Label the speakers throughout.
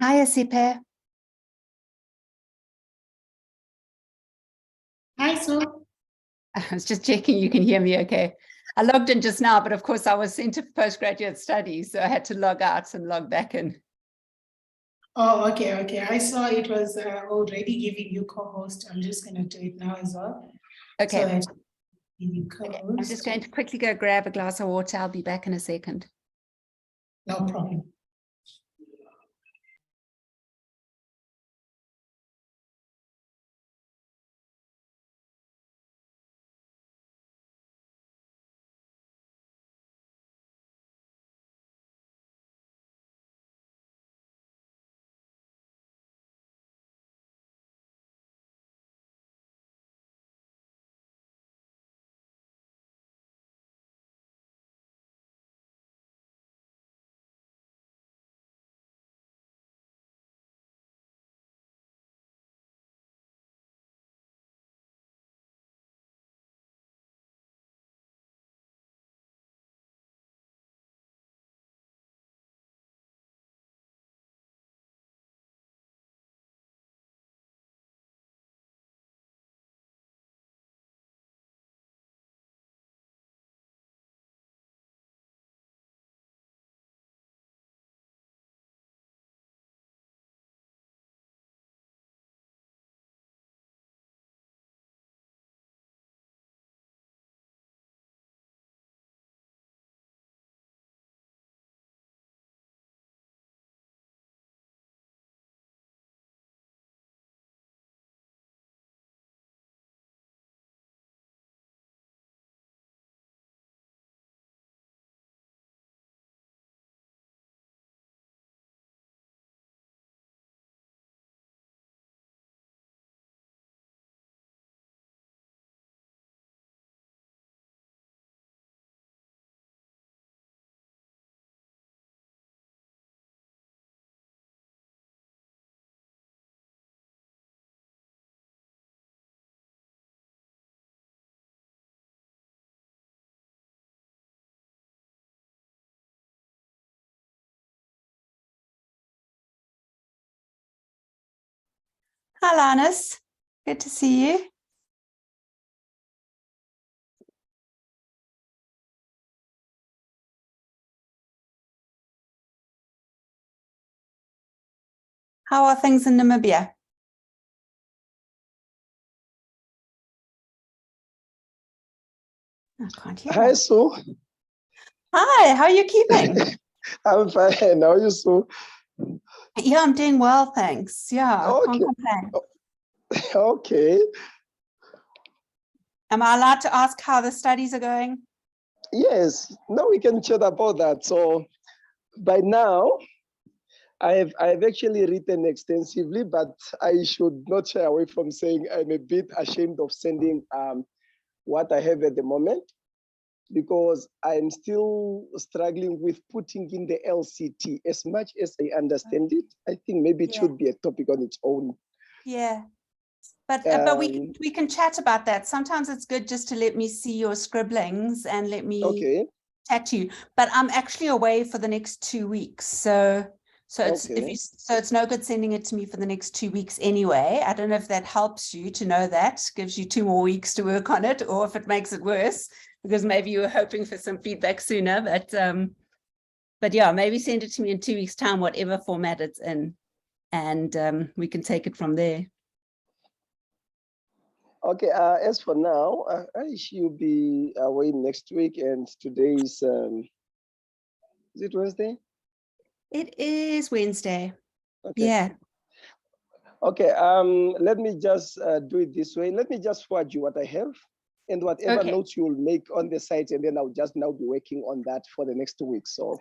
Speaker 1: Hi, Asipe.
Speaker 2: Hi, Sue.
Speaker 1: I was just checking you can hear me okay. I logged in just now, but of course I was into postgraduate studies, so I had to log out and log back in.
Speaker 2: Oh, okay. I saw it was already giving you co-host. I'm just going to do it now as well.
Speaker 1: Okay.
Speaker 2: So I give you
Speaker 1: Okay.
Speaker 2: co-host.
Speaker 1: I'm just going to quickly go grab a glass of water. I'll be back in a second.
Speaker 2: No problem.
Speaker 1: Hi, Lannis. Good to see you. How are things in Namibia? I can't hear.
Speaker 3: Hi, Sue.
Speaker 1: Hi, how are you keeping?
Speaker 3: I'm fine. How are you, Sue?
Speaker 1: Yeah, I'm doing well, thanks. Yeah, I can't
Speaker 3: Okay.
Speaker 1: complain.
Speaker 3: Okay.
Speaker 1: Am I allowed to ask how the studies are going?
Speaker 3: Yes. Now we can chat about that. So by now, I've actually written extensively, but I should not shy away from saying I'm a bit ashamed of sending what I have at the moment, because I'm still struggling with putting in the LCT. As much as I understand it, I think maybe it should be a topic on its own.
Speaker 1: Yeah. But we can chat about that. Sometimes it's good just to let me see your scribblings and let me chat to you. But I'm actually away for the next 2 weeks, so it's no good sending it to me for the next 2 weeks anyway. I don't know if that helps you to know that, gives you 2 more weeks to work on it, or if it makes it worse because maybe you were hoping for some feedback sooner. But yeah, maybe send it to me in 2 weeks' time, whatever format it's in, and we can take it from there.
Speaker 3: Okay, as for now, I should be away next week, and today is it Wednesday?
Speaker 1: It is Wednesday.
Speaker 3: Okay.
Speaker 1: Yeah.
Speaker 3: Okay, let me just do it this way. Let me just forward you what I have and whatever notes you'll make on the site, and then I'll just now be working on that for the next 2 weeks. So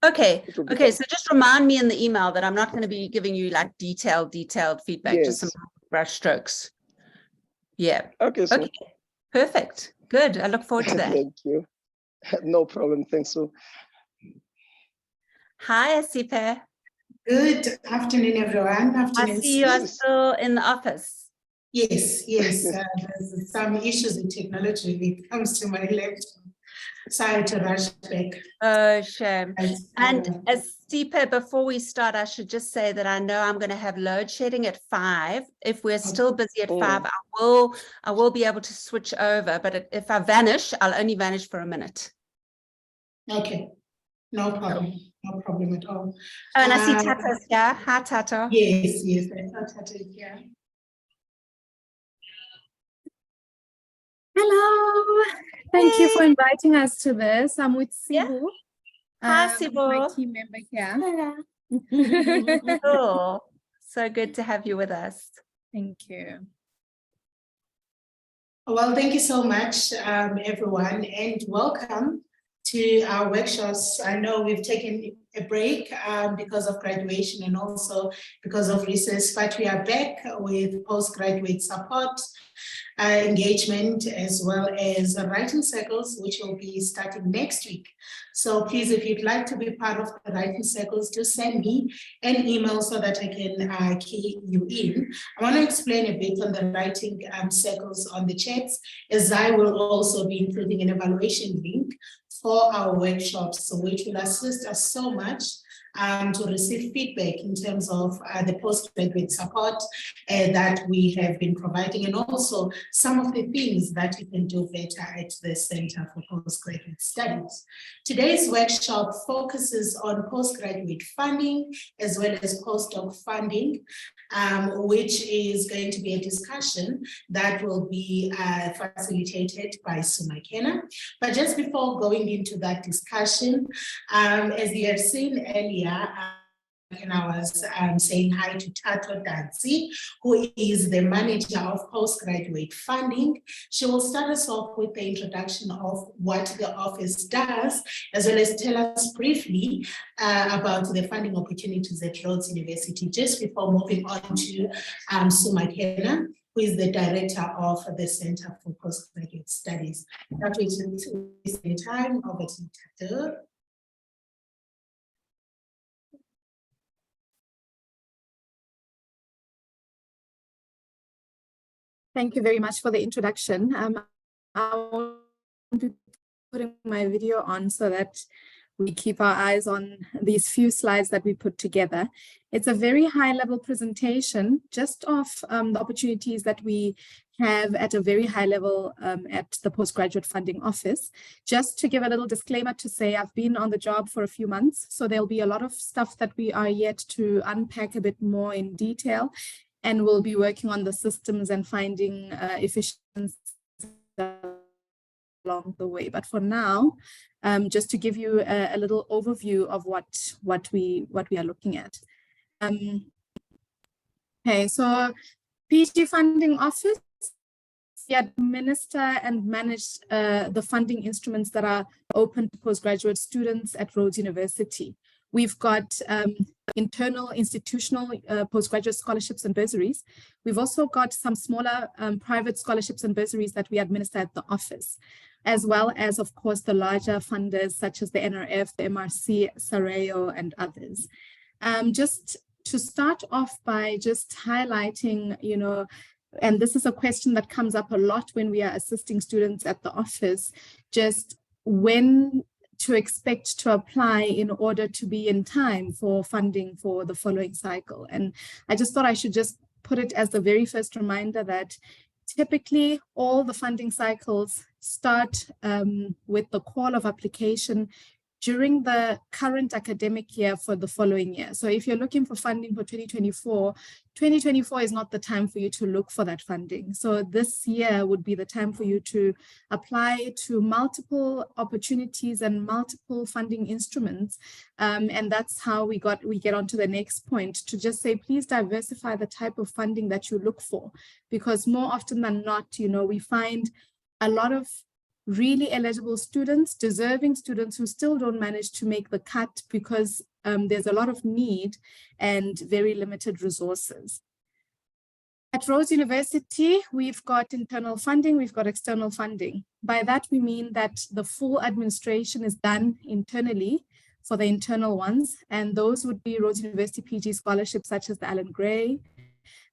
Speaker 1: Okay, so just remind me in the email that I'm not going to be giving you like detailed feedback, just some brush strokes. Yeah.
Speaker 3: Okay, so
Speaker 1: okay, perfect. Good. I look forward to that.
Speaker 3: Thank you. No problem. Thanks, Sue. Hi,
Speaker 1: Asipe.
Speaker 2: Good afternoon, everyone. Afternoon.
Speaker 1: I see you are still in the office.
Speaker 2: Yes. There's some issues with technology when it comes to my laptop. Sorry to rush back.
Speaker 1: Oh, shame. And as Stipe, before we start, I should just say that I know I'm going to have load shedding at 5. If we're still busy at 5, I will be able to switch over. But if I vanish, I'll only vanish for a minute.
Speaker 2: Okay, no problem. No problem at all.
Speaker 1: Oh, and I see Tato's here. Hi, Tato.
Speaker 2: Yes, I thought Tato is here.
Speaker 4: Hello, thank you for inviting us to this. I'm with Sibu.
Speaker 1: Hi, Sibu.
Speaker 4: My team member here.
Speaker 1: Cool. So good to have you with us.
Speaker 4: Thank you.
Speaker 2: Well, thank you so much, everyone, and welcome to our workshops. I know we've taken a break because of graduation and also because of recess, but we are back with postgraduate support, engagement, as well as writing circles, which will be starting next week. So please, if you'd like to be part of the writing circles, just send me an email so that I can key you in. I want to explain a bit on the writing circles on the chats, as I will also be including an evaluation link for our workshops, which will assist us so much to receive feedback in terms of the postgraduate support that we have been providing, and also some of the things that you can do better at the Center for Postgraduate Studies. Today's workshop focuses on postgraduate funding as well as postdoc funding, which is going to be a discussion that will be facilitated by Prof.Sioux McKenna. But just before going into that discussion, as you have seen earlier, and I was saying hi to Tato Danzi, who is the manager of postgraduate funding. She will start us off with the introduction of what the office does, as well as tell us briefly about the funding opportunities at Rhodes University, just before moving on to Prof.Sioux McKenna, who is the director of the Center for Postgraduate Studies. That is the time. Over to you, Tato.
Speaker 4: Thank you very much for the introduction. I want to be putting my video on so that we keep our eyes on these few slides that we put together. It's a very high-level presentation just of the opportunities that we have at a very high level at the Postgraduate Funding Office. Just to give a little disclaimer to say I've been on the job for a few months, so there'll be a lot of stuff that we are yet to unpack a bit more in detail. And we'll be working on the systems and finding efficiencies along the way. But for now, just to give you a little overview of what we are looking at. Okay, so PG Funding Office, we administer and manage the funding instruments that are open to postgraduate students at Rhodes University. We've got internal institutional postgraduate scholarships and bursaries. We've also got some smaller private scholarships and bursaries that we administer at the office, as well as, of course, the larger funders such as the NRF, the MRC, SAREO, and others. Just to start off by just highlighting, you know, and this is a question that comes up a lot when we are assisting students at the office, just when to expect to apply in order to be in time for funding for the following cycle. And I just thought I should just put it as the very first reminder that typically all the funding cycles start with the call of application during the current academic year for the following year. So if you're looking for funding for 2024, 2024 is not the time for you to look for that funding. So this year would be the time for you to apply to multiple opportunities and multiple funding instruments. And that's how we get on to the next point, to just say, please diversify the type of funding that you look for, because more often than not, you know, we find a lot of really eligible students, deserving students who still don't manage to make the cut because there's a lot of need and very limited resources. At Rhodes University, we've got internal funding, we've got external funding. By that, we mean that the full administration is done internally for the internal ones, and those would be Rhodes University PG scholarships such as the Alan Gray,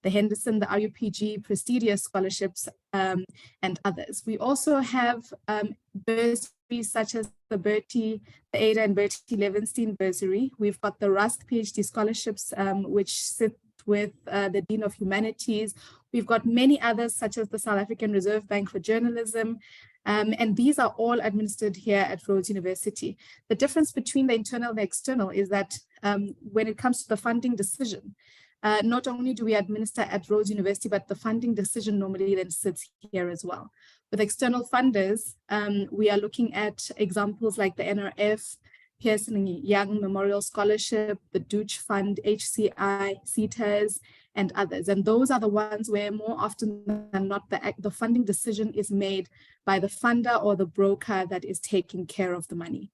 Speaker 4: the Henderson, the RUPG, prestigious scholarships, and others. We also have bursaries such as the Ada and Bertie Levenstein bursary. We've got the Rusk PhD scholarships, which sit with the Dean of Humanities. We've got many others, such as the South African Reserve Bank for Journalism. And these are all administered here at Rhodes University. The difference between the internal and the external is that when it comes to the funding decision, not only do we administer at Rhodes University, but the funding decision normally then sits here as well. With external funders, we are looking at examples like the NRF, Pearson and Young Memorial Scholarship, the Deutsche Fund, HCI, CETAs, and others. And those are the ones where more often than not, the funding decision is made by the funder or the broker that is taking care of the money.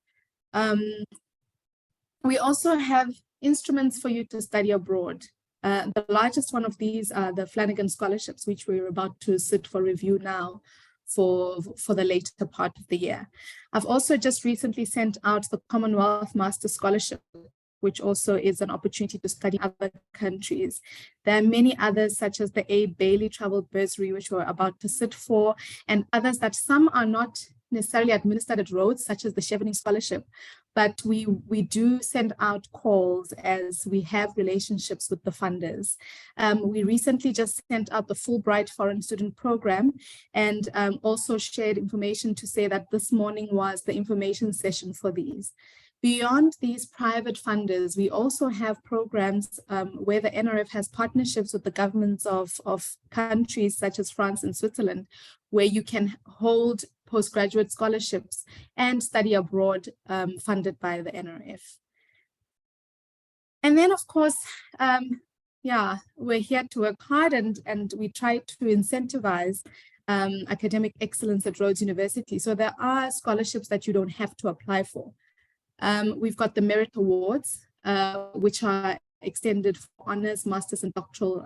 Speaker 4: We also have instruments for you to study abroad. The largest one of these are the Flanagan Scholarships, which we're about to sit for review now for the later part of the year. I've also just recently sent out the Commonwealth Master Scholarship, which also is an opportunity to study in other countries. There are many others, such as the A. Bailey Travel Bursary, which we're about to sit for, and others that some are not necessarily administered at Rhodes, such as the Chevening Scholarship, but we do send out calls as we have relationships with the funders. We recently just sent out the Fulbright Foreign Student Program, and also shared information to say that this morning was the information session for these. Beyond these private funders, we also have programs where the NRF has partnerships with the governments of countries such as France and Switzerland, where you can hold postgraduate scholarships and study abroad funded by the NRF. And then, of course, we're here to work hard, and we try to incentivize academic excellence at Rhodes University. So there are scholarships that you don't have to apply for. We've got the Merit Awards, which are extended for honors, masters, and doctoral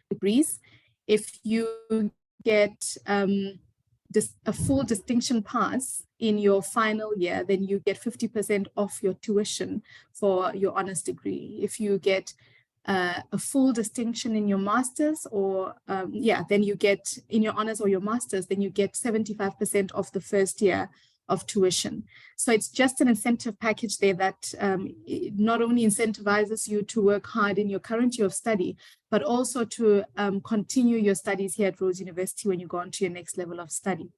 Speaker 4: degrees. If you get a full distinction pass in your final year, then you get 50% off your tuition for your honors degree. If you get a full distinction in your masters, or then you get in your honors or your masters, then you get 75% off the first year of tuition. So it's just an incentive package there that not only incentivizes you to work hard in your current year of study, but also to continue your studies here at Rhodes University when you go on to your next level of study.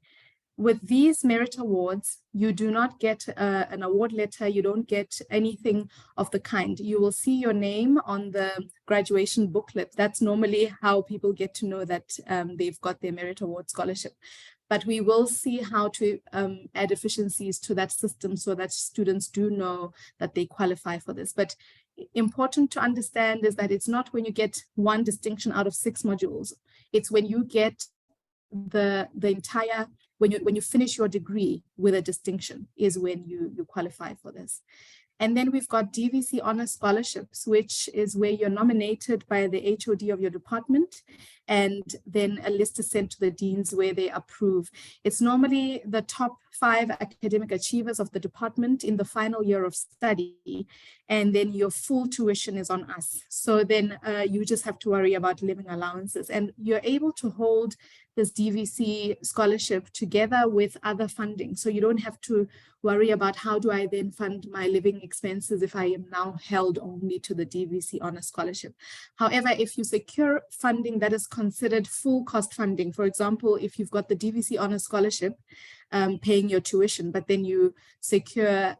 Speaker 4: With these merit awards, you do not get an award letter, you don't get anything of the kind. You will see your name on the graduation booklet. That's normally how people get to know that they've got their merit award scholarship. But we will see how to add efficiencies to that system so that students do know that they qualify for this. But important to understand is that it's not when you get one distinction out of 6 modules. It's when you get the entire, when you finish your degree with a distinction is when you qualify for this. And then we've got DVC Honor Scholarships, which is where you're nominated by the HOD of your department, and then a list is sent to the deans where they approve. It's normally the top 5 academic achievers of the department in the final year of study, and then your full tuition is on us. So then you just have to worry about living allowances, and you're able to hold this DVC scholarship together with other funding. So you don't have to worry about how do I then fund my living expenses if I am now held only to the DVC Honor Scholarship. However, if you secure funding that is considered full cost funding, for example, if you've got the DVC Honor Scholarship paying your tuition, but then you secure,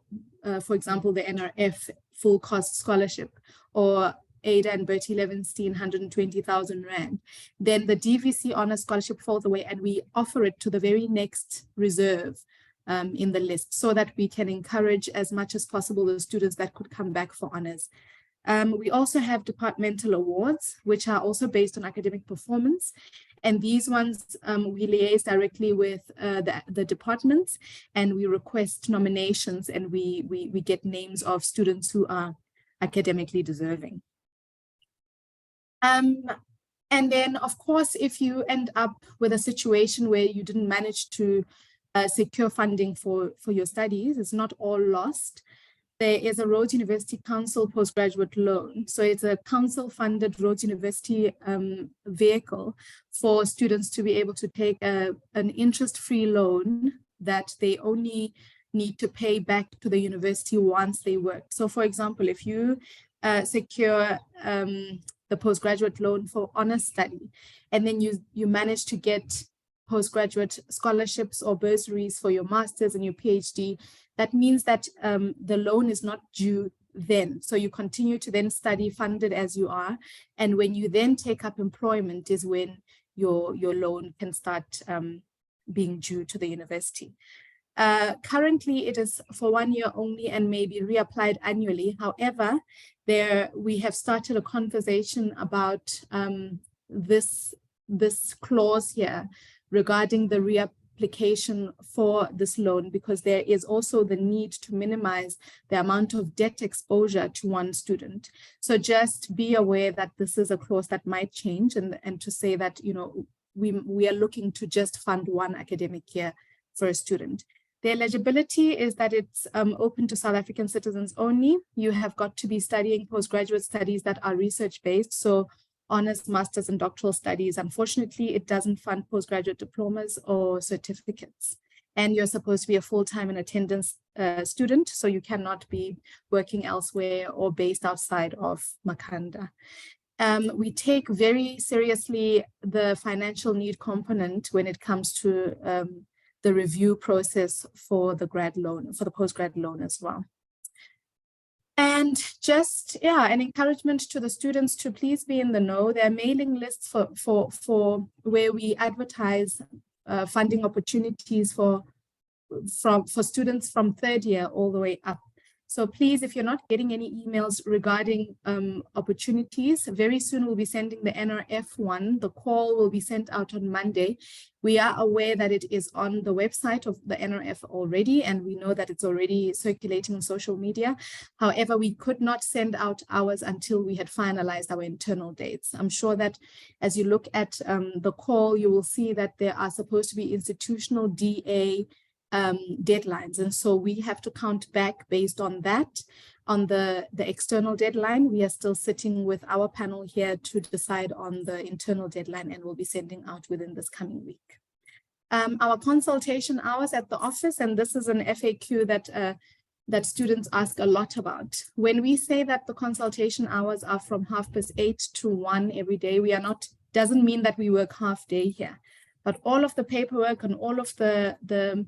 Speaker 4: for example, the NRF full cost scholarship, or Ada and Bertie Levenstein 120,000 Rand, then the DVC Honor Scholarship falls away and we offer it to the very next reserve in the list, so that we can encourage as much as possible the students that could come back for honors. We also have departmental awards, which are also based on academic performance. And these ones, we liaise directly with the departments, and we request nominations, and we get names of students who are academically deserving. And then, of course, if you end up with a situation where you didn't manage to secure funding for your studies, it's not all lost. There is a Rhodes University Council postgraduate loan. So it's a council-funded Rhodes University vehicle for students to be able to take an interest-free loan that they only need to pay back to the university once they work. So for example, if you secure the postgraduate loan for honors study, and then you manage to get postgraduate scholarships or bursaries for your master's and your PhD, that means that the loan is not due then. So you continue to then study funded as you are. And when you then take up employment is when your loan can start being due to the university. Currently, it is for 1 year only and may be reapplied annually. However, we have started a conversation about this clause here regarding the reapplication for this loan, because there is also the need to minimize the amount of debt exposure to one student. So just be aware that this is a clause that might change, and to say that, you know, we are looking to just fund one academic year for a student. The eligibility is that it's open to South African citizens only. You have got to be studying postgraduate studies that are research-based, so honors, masters, and doctoral studies. Unfortunately, it doesn't fund postgraduate diplomas or certificates. And you're supposed to be a full-time and attendance student, so you cannot be working elsewhere or based outside of Makanda. We take very seriously the financial need component when it comes to the review process for the grad loan, for the postgrad loan as well. And just, yeah, an encouragement to the students to please be in the know. There are mailing lists for where we advertise funding opportunities for students from 3rd year all the way up. So please, if you're not getting any emails regarding opportunities, very soon we'll be sending the NRF one. The call will be sent out on Monday. We are aware that it is on the website of the NRF already, and we know that it's already circulating on social media. However, we could not send out ours until we had finalized our internal dates. I'm sure that as you look at the call, you will see that there are supposed to be institutional DA deadlines, and so we have to count back based on that. On the external deadline, we are still sitting with our panel here to decide on the internal deadline, and we'll be sending out within this coming week. Our consultation hours at the office, and this is an FAQ that students ask a lot about. When we say that the consultation hours are from 8:30 to 1 every day, we are not, doesn't mean that we work half day here, but all of the paperwork and all of the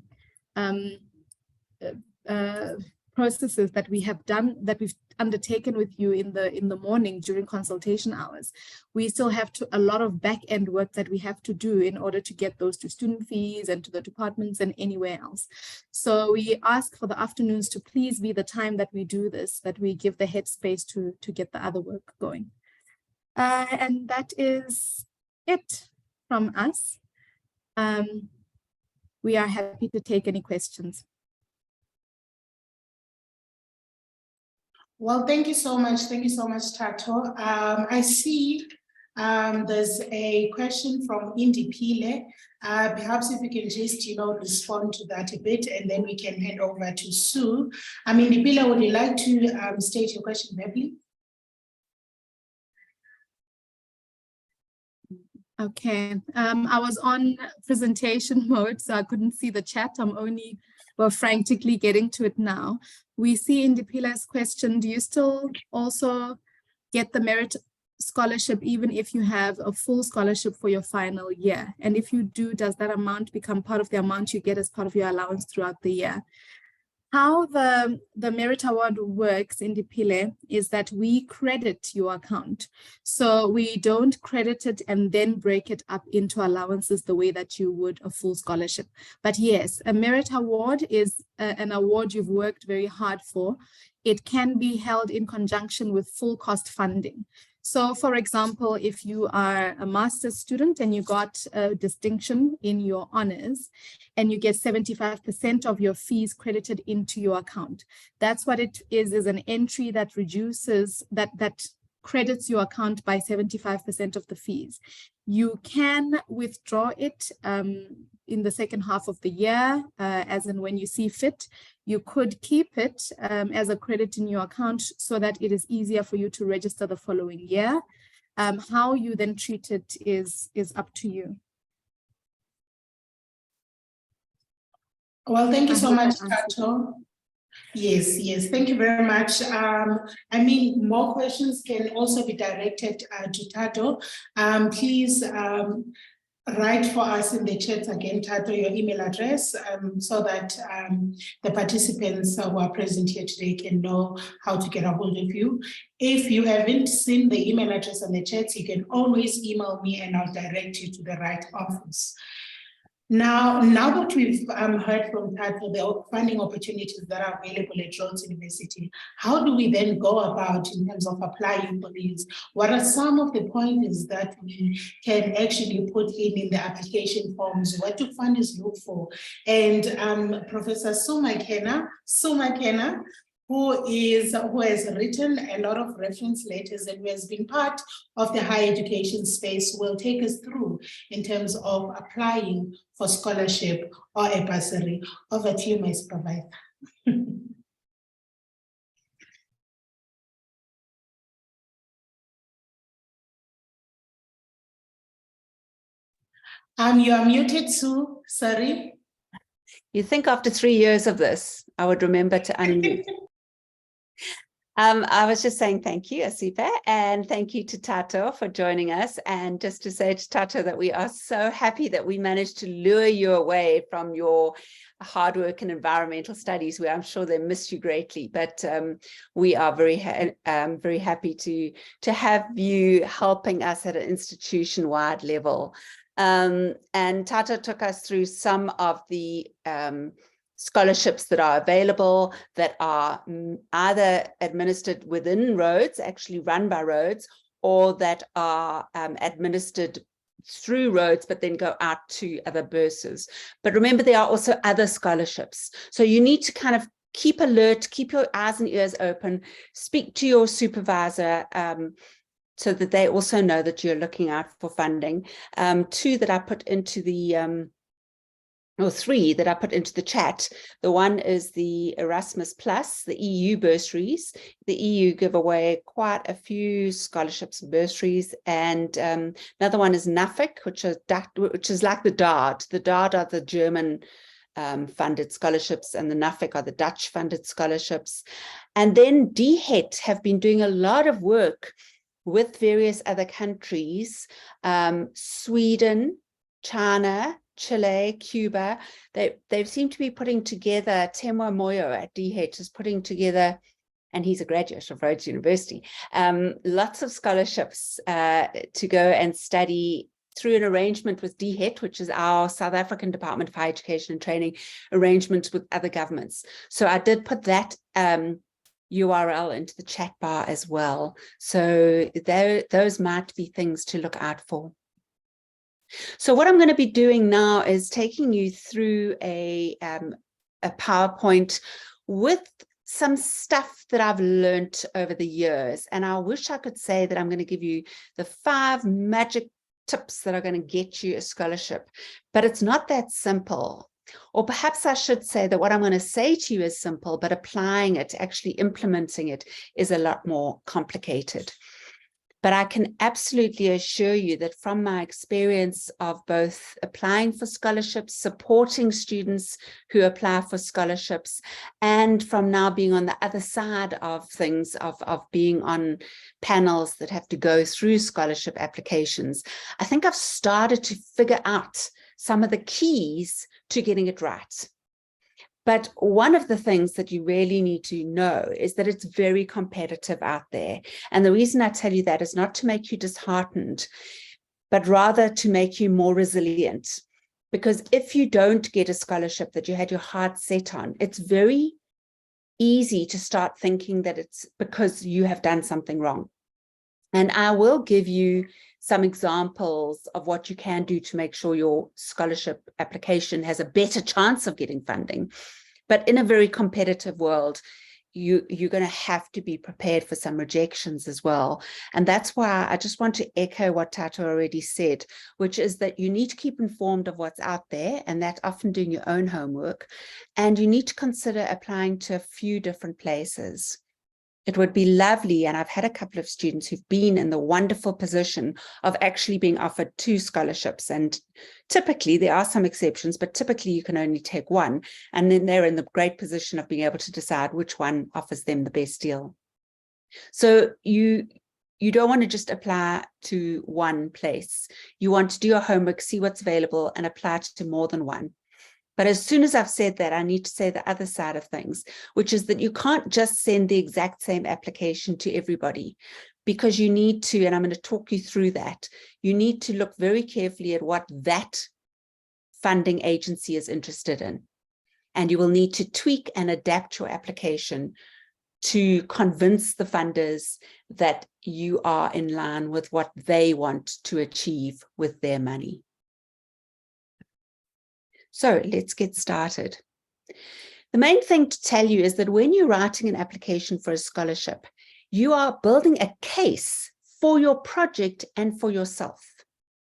Speaker 4: processes that we have done, that we've undertaken with you in the morning during consultation hours, we still have a lot of back end work that we have to do in order to get those to student fees and to the departments and anywhere else. So we ask for the afternoons to please be the time that we do this, that we give the headspace to get the other work going. And that is it from us. We are happy to take any questions.
Speaker 2: Well, thank you so much. Thank you so much, Tato. I see there's a question from Indipile. Perhaps if you can just, respond to that a bit, and then we can hand over to Sue. Indipile, would you like to state your question verbally?
Speaker 4: Okay, I was on presentation mode, so I couldn't see the chat. I'm only, frantically getting to it now. We see in Dipila's question, do you still also get the merit scholarship even if you have a full scholarship for your final year? And if you do, does that amount become part of the amount you get as part of your allowance throughout the year? How the merit award works in Dipile is that we credit your account. So we don't credit it and then break it up into allowances the way that you would a full scholarship. But yes, a merit award is an award you've worked very hard for. It can be held in conjunction with full cost funding. So for example, if you are a master's student and you got a distinction in your honors and you get 75% of your fees credited into your account, that's what it is an entry that reduces, that credits your account by 75% of the fees. You can withdraw it in the second half of the year, as in when you see fit. You could keep it as a credit in your account so that it is easier for you to register the following year. How you then treat it is up to you.
Speaker 2: Well, thank you so much, Tato. Yes, thank you very much. I mean, more questions can also be directed to Tato. Please write for us in the chat again, Tato, your email address, so that the participants who are present here today can know how to get a hold of you. If you haven't seen the email address on the chat, you can always email me and I'll direct you to the right office. Now that we've heard from Tato the funding opportunities that are available at Rhodes University, how do we then go about in terms of applying for these? What are some of the pointers that we can actually put in the application forms? What do funders look for? And Prof.Sioux McKenna, who has written a lot of reference letters and who has been part of the higher education space, will take us through in terms of applying for scholarship or a bursary. Over to you, my supervisor. You are muted, Sue. Sorry.
Speaker 1: You think after 3 years of this, I would remember to unmute. I was just saying thank you, Asipa, and thank you to Tato for joining us. And just to say to Tato that we are so happy that we managed to lure you away from your hard work in environmental studies, where I'm sure they missed you greatly. But we are very happy to have you helping us at an institution-wide level. And Tato took us through some of the scholarships that are available that are either administered within Rhodes, actually run by Rhodes, or that are administered through Rhodes, but then go out to other bursars. But remember, there are also other scholarships. So you need to kind of keep alert, keep your eyes and ears open, speak to your supervisor, so that they also know that you're looking out for funding. Two that I put into the or three that I put into the chat. The one is the Erasmus Plus, the EU bursaries. The EU give away quite a few scholarships and bursaries. And another one is NAFIC, which is like the DARD. The DARD are the German funded scholarships, and the NAFIC are the Dutch funded scholarships. And then DHET have been doing a lot of work with various other countries, Sweden, China, Chile, Cuba. They seem to be putting together, Temwa Moyo at DHET is putting together, and he's a graduate of Rhodes University, lots of scholarships to go and study through an arrangement with DHET, which is our South African Department of Higher Education and Training, arrangements with other governments. So I did put that URL into the chat bar as well. So those might be things to look out for. So what I'm going to be doing now is taking you through a PowerPoint with some stuff that I've learned over the years. And I wish I could say that I'm going to give you the 5 magic tips that are going to get you a scholarship, but it's not that simple. Or perhaps I should say that what I'm going to say to you is simple, but applying it, actually implementing it, is a lot more complicated. But I can absolutely assure you that from my experience of both applying for scholarships, supporting students who apply for scholarships, and from now being on the other side of things, of being on panels that have to go through scholarship applications, I think I've started to figure out some of the keys to getting it right. But one of the things that you really need to know is that it's very competitive out there. And the reason I tell you that is not to make you disheartened, but rather to make you more resilient. Because if you don't get a scholarship that you had your heart set on, it's very easy to start thinking that it's because you have done something wrong. And I will give you some examples of what you can do to make sure your scholarship application has a better chance of getting funding. But in a very competitive world, you're going to have to be prepared for some rejections as well. And that's why I just want to echo what Tato already said, which is that you need to keep informed of what's out there, and that's often doing your own homework. And you need to consider applying to a few different places. it would be lovely, and I've had a couple of students who've been in the wonderful position of actually being offered 2 scholarships. And typically, there are some exceptions, but typically you can only take one. And then they're in the great position of being able to decide which one offers them the best deal. So you don't want to just apply to one place. You want to do your homework, see what's available, and apply to more than one. But as soon as I've said that, I need to say the other side of things, which is that you can't just send the exact same application to everybody, because you need to, and I'm going to talk you through that, you need to look very carefully at what that funding agency is interested in. And you will need to tweak and adapt your application to convince the funders that you are in line with what they want to achieve with their money. So let's get started. The main thing to tell you is that when you're writing an application for a scholarship, you are building a case for your project and for yourself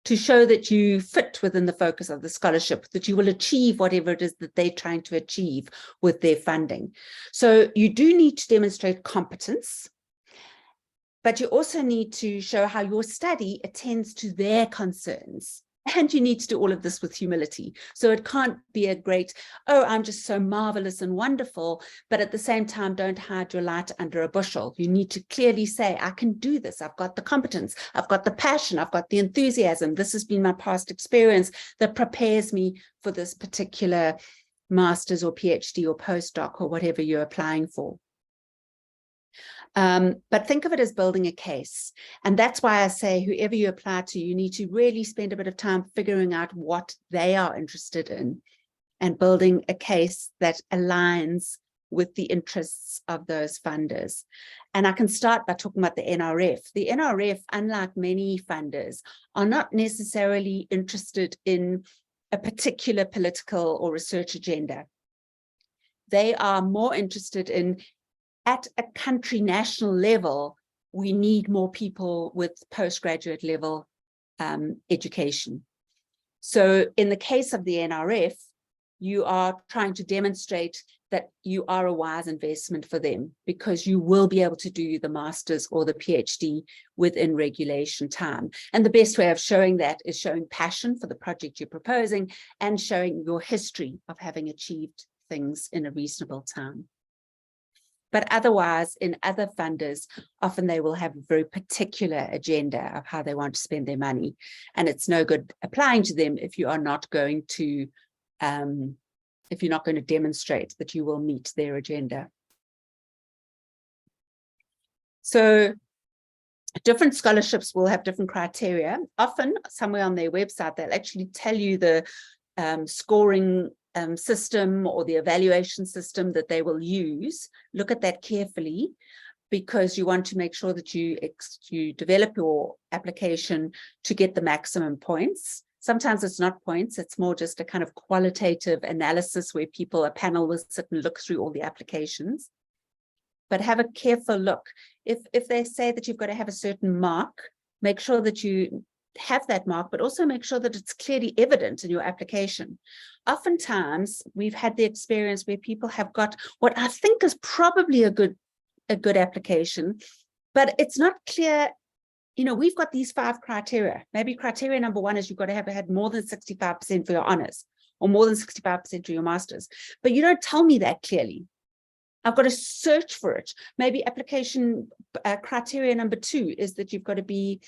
Speaker 1: to show that you fit within the focus of the scholarship, that you will achieve whatever it is that they're trying to achieve with their funding. So you do need to demonstrate competence, but you also need to show how your study attends to their concerns. And you need to do all of this with humility. So it can't be a great, oh, I'm just so marvelous and wonderful, but at the same time, don't hide your light under a bushel. You need to clearly say, I can do this. I've got the competence. I've got the passion. I've got the enthusiasm. This has been my past experience that prepares me for this particular master's or PhD or postdoc or whatever you're applying for. But think of it as building a case. And that's why I say whoever you apply to, you need to really spend a bit of time figuring out what they are interested in and building a case that aligns with the interests of those funders. And I can start by talking about the NRF. The NRF, unlike many funders, are not necessarily interested in a particular political or research agenda. They are more interested in, at a country national level, we need more people with postgraduate level education. So in the case of the NRF, you are trying to demonstrate that you are a wise investment for them, because you will be able to do the master's or the PhD within regulation time. And the best way of showing that is showing passion for the project you're proposing and showing your history of having achieved things in a reasonable time. But otherwise, in other funders, often they will have a very particular agenda of how they want to spend their money. And it's no good applying to them if you are not going to, demonstrate that you will meet their agenda. So different scholarships will have different criteria. Often, somewhere on their website, they'll actually tell you the scoring system or the evaluation system that they will use. Look at that carefully, because you want to make sure that you develop your application to get the maximum points. Sometimes it's not points, it's more just a kind of qualitative analysis where a panel will sit and look through all the applications. But have a careful look. If they say that you've got to have a certain mark, make sure that you have that mark, but also make sure that it's clearly evident in your application. Oftentimes, we've had the experience where people have got what I think is probably a good application, but it's not clear. We've got these 5 criteria. Maybe criteria number 1 is you've got to have had more than 65% for your honors or more than 65% for your masters, but you don't tell me that clearly. I've got to search for it. Maybe application criteria number 2 is that you've got to be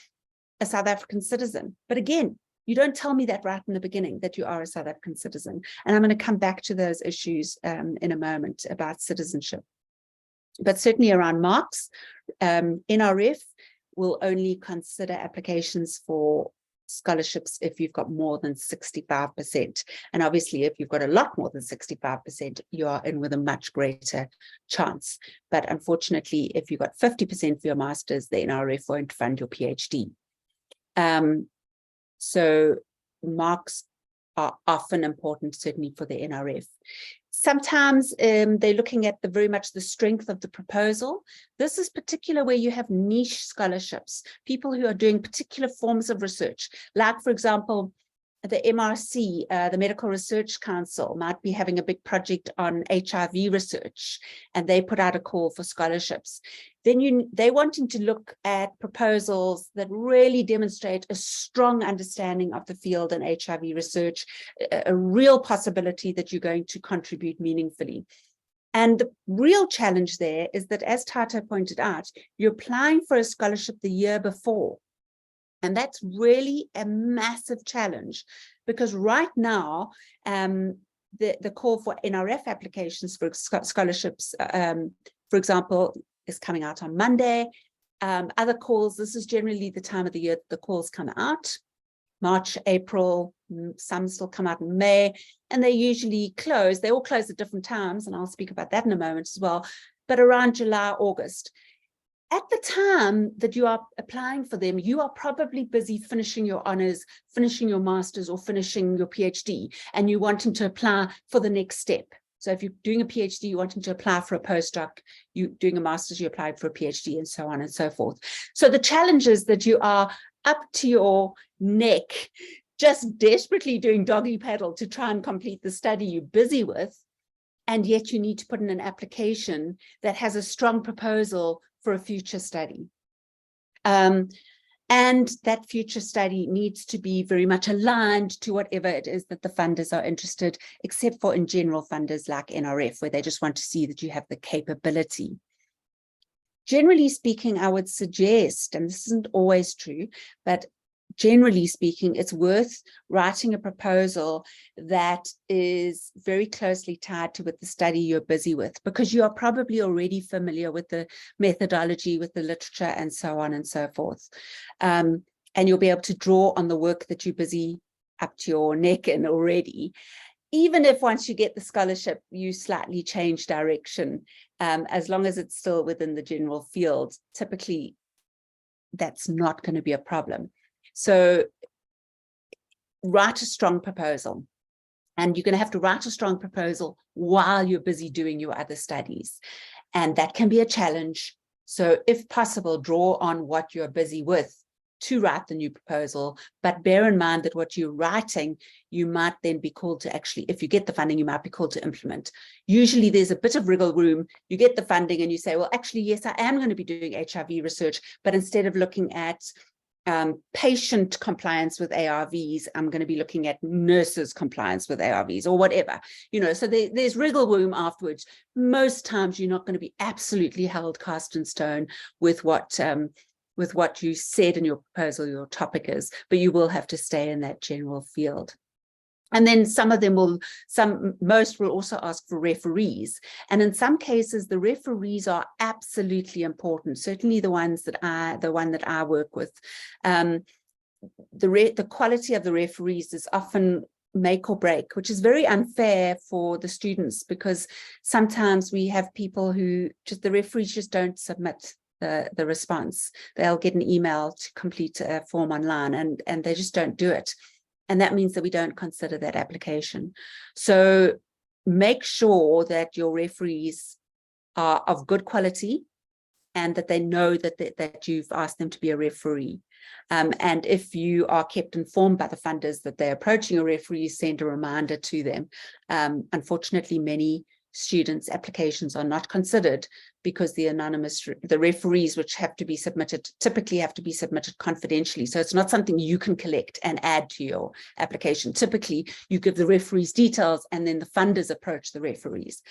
Speaker 1: a South African citizen. But again, you don't tell me that right in the beginning, that you are a South African citizen. And I'm going to come back to those issues in a moment about citizenship. But certainly around marks, NRF will only consider applications for scholarships if you've got more than 65%. And obviously, if you've got a lot more than 65%, you are in with a much greater chance. But unfortunately, if you've got 50% for your master's, the NRF won't fund your PhD. So marks are often important, certainly for the NRF. Sometimes they're looking at very much the strength of the proposal. This is particular where you have niche scholarships, people who are doing particular forms of research. Like, for example, the MRC, the Medical Research Council, might be having a big project on HIV research, and they put out a call for scholarships. Then they're wanting to look at proposals that really demonstrate a strong understanding of the field and HIV research, a real possibility that you're going to contribute meaningfully. And the real challenge there is that, as Tata pointed out, you're applying for a scholarship the year before. And that's really a massive challenge, because right now, the call for NRF applications for scholarships, for example, is coming out on Monday. Other calls, this is generally the time of the year that the calls come out. March, April, some still come out in May, and they usually close. They all close at different times, and I'll speak about that in a moment as well, but around July, August. At the time that you are applying for them, you are probably busy finishing your honors, finishing your master's, or finishing your PhD, and you're wanting to apply for the next step. So if you're doing a PhD, you're wanting to apply for a postdoc, you're doing a master's, you applied for a PhD, and so on and so forth. So the challenge is that you are up to your neck, just desperately doing doggy paddle to try and complete the study you're busy with, and yet you need to put in an application that has a strong proposal for a future study. And that future study needs to be very much aligned to whatever it is that the funders are interested, except for in general funders like NRF, where they just want to see that you have the capability. Generally speaking, I would suggest, and this isn't always true, but generally speaking, it's worth writing a proposal that is very closely tied to what the study you're busy with, because you are probably already familiar with the methodology, with the literature, and so on and so forth. And you'll be able to draw on the work that you're busy up to your neck in already. Even if once you get the scholarship, you slightly change direction, as long as it's still within the general field, typically that's not going to be a problem. So write a strong proposal, and you're going to have to write a strong proposal while you're busy doing your other studies. And that can be a challenge. So if possible, draw on what you're busy with to write the new proposal, but bear in mind that what you're writing, you might then be called to actually, if you get the funding, you might be called to implement. Usually there's a bit of wriggle room. You get the funding and you say, well, actually, yes, I am going to be doing HIV research, but instead of looking at patient compliance with ARVs, I'm going to be looking at nurses' compliance with ARVs, or whatever, you know. So there's wriggle room afterwards. Most times you're not going to be absolutely held cast in stone with what you said in your proposal, your topic is, but you will have to stay in that general field. And then most will also ask for referees. And in some cases, the referees are absolutely important. Certainly the one that I work with. The quality of the referees is often make or break, which is very unfair for the students, because sometimes we have people who the referees just don't submit the response. They'll get an email to complete a form online, and they just don't do it. And that means that we don't consider that application. So make sure that your referees are of good quality and that they know that you've asked them to be a referee. And if you are kept informed by the funders that they're approaching a referee, send a reminder to them. Unfortunately, many students' applications are not considered because the referees, which have to be submitted, typically have to be submitted confidentially. So it's not something you can collect and add to your application. Typically, you give the referees details and then the funders approach the referees.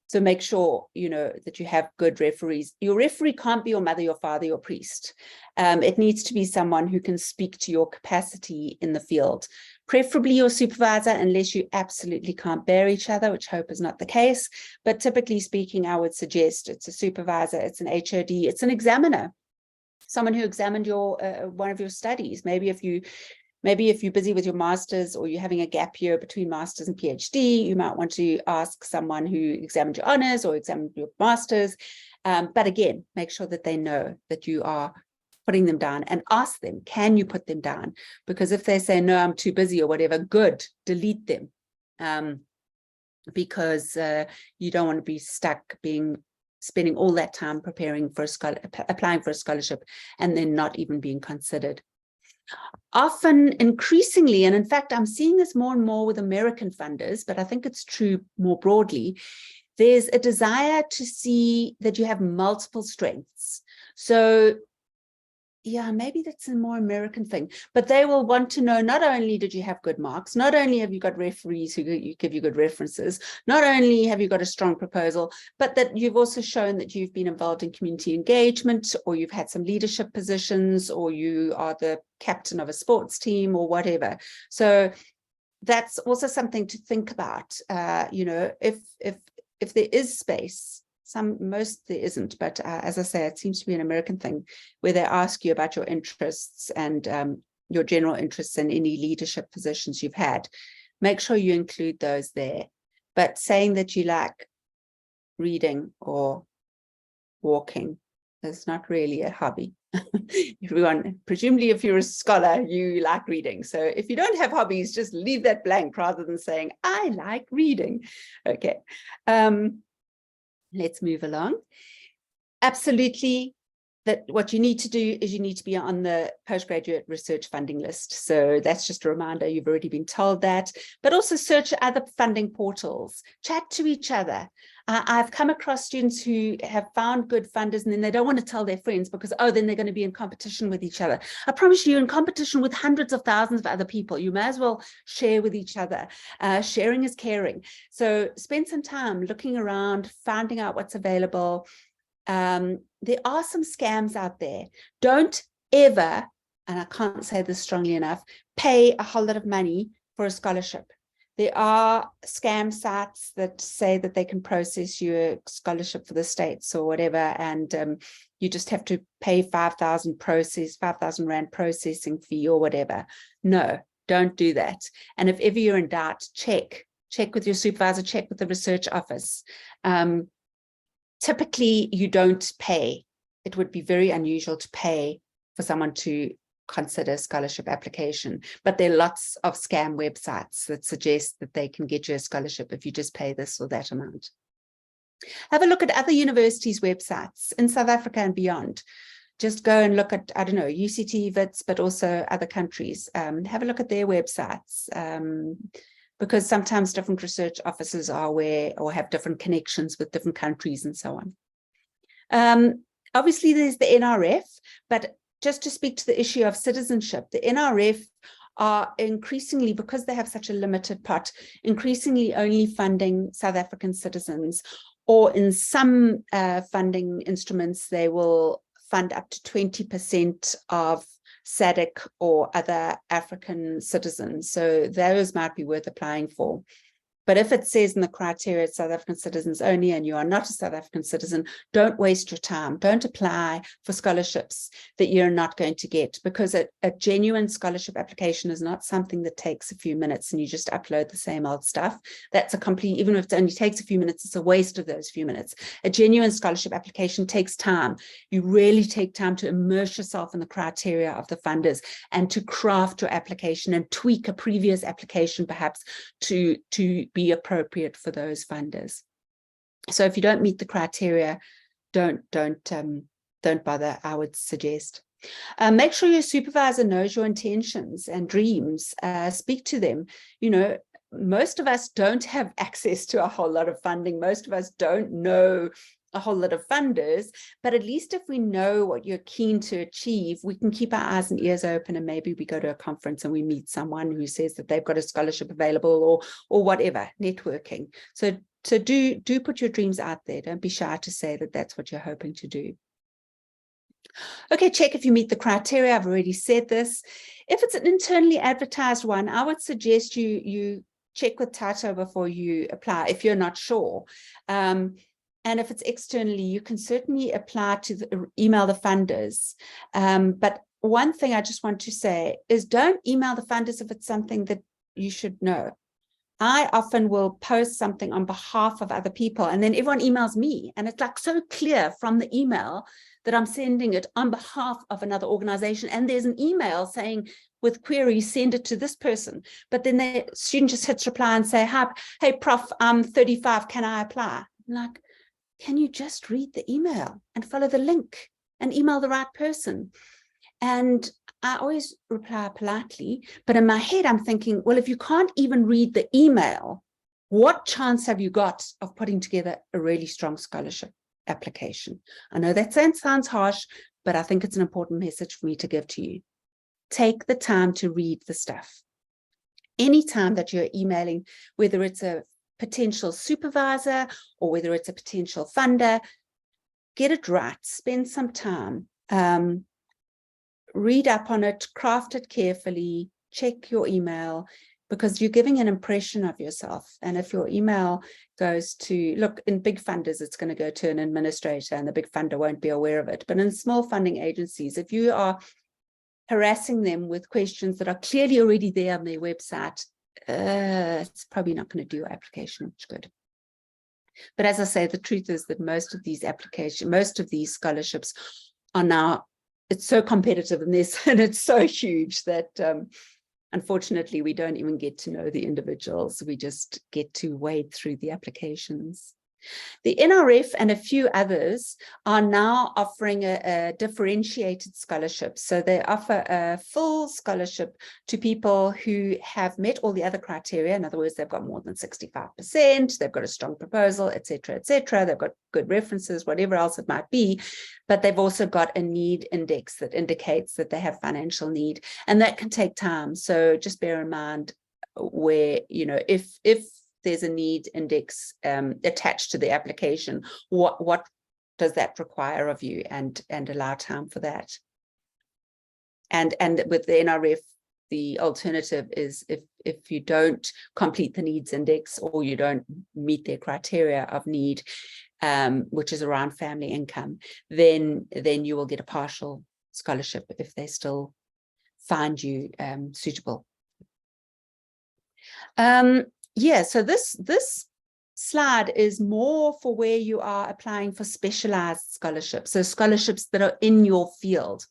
Speaker 1: So make sure, that you have good referees. Your referee can't be your mother, your father, your priest. It needs to be someone who can speak to your capacity in the field, preferably your supervisor, unless you absolutely can't bear each other, which I hope is not the case. But typically speaking, I would suggest it's a supervisor, it's an HOD, it's an examiner, someone who examined your one of your studies. Maybe if you're busy with your master's, or you're having a gap year between master's and PhD, you might want to ask someone who examined your honors or examined your master's. But again, make sure that they know that you are putting them down, and ask them, can you put them down? Because if they say, no, I'm too busy or whatever, good, delete them. Because you don't want to be stuck spending all that time preparing for applying for a scholarship and then not even being considered. Often, increasingly, and in fact, I'm seeing this more and more with American funders, but I think it's true more broadly, there's a desire to see that you have multiple strengths. So yeah, maybe that's a more American thing, but they will want to know, not only did you have good marks, not only have you got referees who give you good references, not only have you got a strong proposal, but that you've also shown that you've been involved in community engagement, or you've had some leadership positions, or you are the captain of a sports team or whatever. So that's also something to think about. You know, if there is space, most there isn't, but as I say, it seems to be an American thing where they ask you about your interests and your general interests in any leadership positions you've had. Make sure you include those there. But saying that you like reading or walking is not really a hobby. Everyone, presumably if you're a scholar, you like reading. So if you don't have hobbies, just leave that blank rather than saying, I like reading. Okay. Let's move along. Absolutely, that what you need to do is you need to be on the postgraduate research funding list. So that's just a reminder, you've already been told that, but also search other funding portals, chat to each other. I've come across students who have found good funders and then they don't want to tell their friends because, oh, then they're going to be in competition with each other. I promise you, you're in competition with hundreds of thousands of other people. You may as well share with each other. Sharing is caring. So spend some time looking around, finding out what's available. There are some scams out there. Don't ever, and I can't say this strongly enough, pay a whole lot of money for a scholarship. There are scam sites that say that they can process you a scholarship for the States or whatever, and you just have to pay 5,000 Rand processing fee or whatever. No, don't do that. And if ever you're in doubt, check with your supervisor, check with the research office. Typically, you don't pay. It would be very unusual to pay for someone to consider scholarship application, but there are lots of scam websites that suggest that they can get you a scholarship if you just pay this or that amount. Have a look at other universities' websites in South Africa and beyond. Just go and look at, I don't know, UCT, WITS, but also other countries. Have a look at their websites. Because sometimes different research offices are aware or have different connections with different countries and so on. Obviously, there's the NRF, but just to speak to the issue of citizenship, the NRF are increasingly, because they have such a limited pot, increasingly only funding South African citizens, or in some funding instruments, they will fund up to 20% of SADC or other African citizens. So those might be worth applying for. But if it says in the criteria it's South African citizens only and you are not a South African citizen, don't waste your time. Don't apply for scholarships that you're not going to get, because a genuine scholarship application is not something that takes a few minutes and you just upload the same old stuff. That's a complete, even if it only takes a few minutes, it's a waste of those few minutes. A genuine scholarship application takes time. You really take time to immerse yourself in the criteria of the funders and to craft your application and tweak a previous application perhaps to be appropriate for those funders. So if you don't meet the criteria, don't bother, I would suggest. Make sure your supervisor knows your intentions and dreams. Speak to them. You know, most of us don't have access to a whole lot of funding. Most of us don't know a whole lot of funders, but at least if we know what you're keen to achieve, we can keep our eyes and ears open, and maybe we go to a conference and we meet someone who says that they've got a scholarship available, or whatever, networking. So do put your dreams out there. Don't be shy to say that that's what you're hoping to do. Okay, check if you meet the criteria. I've already said this. If it's an internally advertised one, I would suggest you check with Tato before you apply if you're not sure. And if it's externally, you can certainly apply to email the funders. But one thing I just want to say is don't email the funders if it's something that you should know. I often will post something on behalf of other people, and then everyone emails me. And it's like so clear from the email that I'm sending it on behalf of another organization. And there's an email saying, with queries, send it to this person. But then the student just hits reply and say, hey, Prof, I'm 35, can I apply? I'm like, can you just read the email and follow the link and email the right person? And I always reply politely, but in my head, I'm thinking, well, if you can't even read the email, what chance have you got of putting together a really strong scholarship application? I know that sounds harsh, but I think it's an important message for me to give to you. Take the time to read the stuff. Anytime that you're emailing, whether it's a potential supervisor or whether it's a potential funder, get it right, spend some time. Read up on it, craft it carefully, check your email, because you're giving an impression of yourself. And if your email goes to, look, in big funders, it's going to go to an administrator and the big funder won't be aware of it. But in small funding agencies, if you are harassing them with questions that are clearly already there on their website, it's probably not going to do your application much good. But as I say, the truth is that most of these scholarships are now, it's so competitive in this, and it's so huge that unfortunately we don't even get to know the individuals. We just get to wade through the applications. The NRF and a few others are now offering a differentiated scholarship. So they offer a full scholarship to people who have met all the other criteria. In other words, they've got more than 65%, they've got a strong proposal, etc., etc. They've got good references, whatever else it might be. But they've also got a need index that indicates that they have financial need, and that can take time. So just bear in mind where, you know, if there's a need index attached to the application, what does that require of you, and allow time for that. And with the NRF, the alternative is if you don't complete the needs index or you don't meet their criteria of need, which is around family income, then you will get a partial scholarship if they still find you suitable. Yeah, so this slide is more for where you are applying for specialized scholarships, so scholarships that are in your field,